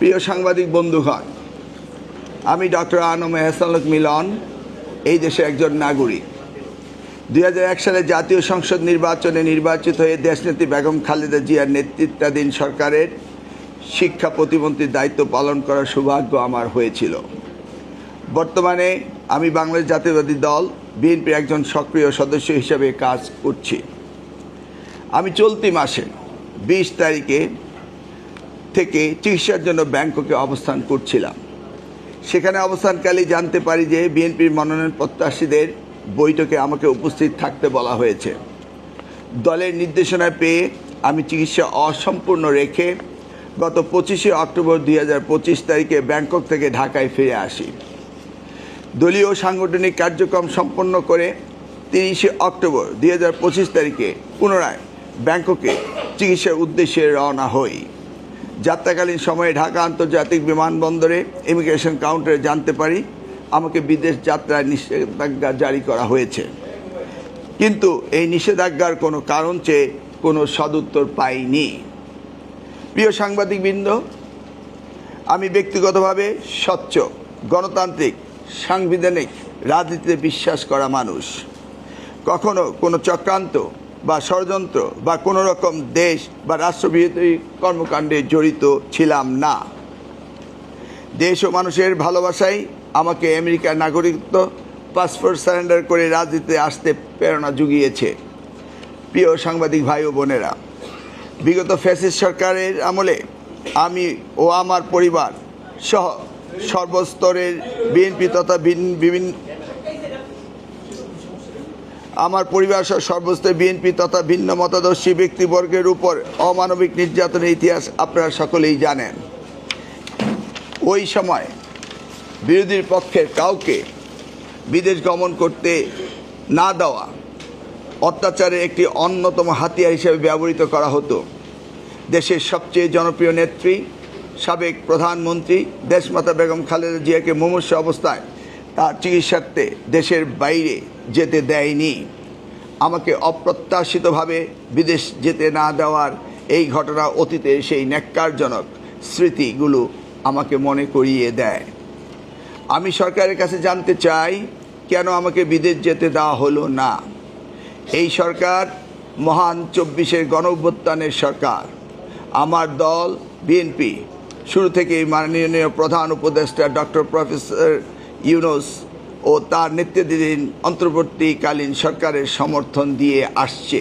প্রিয় সাংবাদিক বন্ধুগণ, আমি ডক্টর আনম এহসানুল মিলন, এই দেশের একজন নাগরিক। 2001 সালে জাতীয় সংসদ নির্বাচনে নির্বাচিত হয়ে দেশনেত্রী বেগম খালেদা জিয়ার নেতৃত্বাধীন সরকারের শিক্ষা প্রতিমন্ত্রীর দায়িত্ব পালন করার সৌভাগ্য আমার হয়েছিল। বর্তমানে আমি বাংলাদেশ জাতীয়তাবাদী দল বিএনপির একজন সক্রিয় সদস্য হিসেবে কাজ করছি। আমি চলতি মাসে 20 তারিখে থেকে চিকিৎসার জন্য ব্যাংককে অবস্থান করছিলাম। সেখানে অবস্থানকালে জানতে পারি যে বিএনপির মনোনয়ন প্রত্যাশীদের বৈঠকে আমাকে উপস্থিত থাকতে বলা হয়েছে। দলের নির্দেশনা পেয়ে আমি চিকিৎসা অসম্পূর্ণ রেখে গত 25 অক্টোবর 2025 তারিখে ব্যাংকক থেকে ঢাকায় ফিরে আসি। দলীয় সাংগঠনিক কার্যক্রম সম্পন্ন করে 30 অক্টোবর 2025 তারিখে পুনরায় ব্যাংককে চিকিৎসার উদ্দেশ্যে রওনা হই। যাত্রাকালীন সময়ে ঢাকা আন্তর্জাতিক বিমানবন্দরে ইমিগ্রেশন কাউন্টারে জানতে পারি আমাকে বিদেশ যাত্রার নিষেধাজ্ঞা জারি করা হয়েছে, কিন্তু এই নিষেধাজ্ঞার কোনো কারণ চেয়ে কোনো সদুত্তর পাইনি। প্রিয় সাংবাদিকবৃন্দ, আমি ব্যক্তিগতভাবে স্বচ্ছ, গণতান্ত্রিক, সাংবিধানিক রাজনীতিতে বিশ্বাস করা মানুষ। কখনো কোনো চক্রান্ত বা ষড়যন্ত্র বা কোনো রকম দেশ বা রাষ্ট্রবিরোধী কর্মকাণ্ডে জড়িত ছিলাম না। দেশ ও মানুষের ভালোবাসাই আমাকে আমেরিকার নাগরিকত্ব পাসপোর্ট সারেন্ডার করে রাজনীতিতে আসতে প্রেরণা জুগিয়েছে। প্রিয় সাংবাদিক ভাই ও বোনেরা, বিগত ফ্যাসিস্ট সরকারের আমলে আমি ও আমার পরিবার সহ সর্বস্তরের বিএনপি তথা ভিন্ন মতাদর্শী ব্যক্তিবর্গের উপর অমানবিক নির্যাতনের ইতিহাস আপনারা সকলেই জানেন। ওই সময় বিরোধীর পক্ষের কাউকে বিদেশ গমন করতে না দেওয়া অত্যাচারের একটি অন্যতম হাতিয়ার হিসেবে ব্যবহৃত করা হতো। দেশের সবচেয়ে জনপ্রিয় নেত্রী, সাবেক প্রধানমন্ত্রী দেশমাতা বেগম খালেদা জিয়াকে মুমূর্ষু অবস্থায় তার চিকিৎসার্থে দেশের বাইরে যেতে দেয়নি। আমাকে অপ্রত্যাশিতভাবে বিদেশ যেতে না দেওয়ার এই ঘটনা অতীতের সেই ন্যাক্কারজনক স্মৃতিগুলো আমাকে মনে করিয়ে দেয়। আমি সরকারের কাছে জানতে চাই, কেন আমাকে বিদেশ যেতে দেওয়া হলো না। এই সরকার মহান 24-এর গণঅভ্যুত্থানের সরকার। আমার দল বিএনপি শুরু থেকেই মাননীয় প্রধান উপদেষ্টা ডক্টর প্রফেসর ইউনূস ও তার নেতৃত্বাধীন অন্তর্বর্তীকালীন সরকারের সমর্থন দিয়ে আসছে।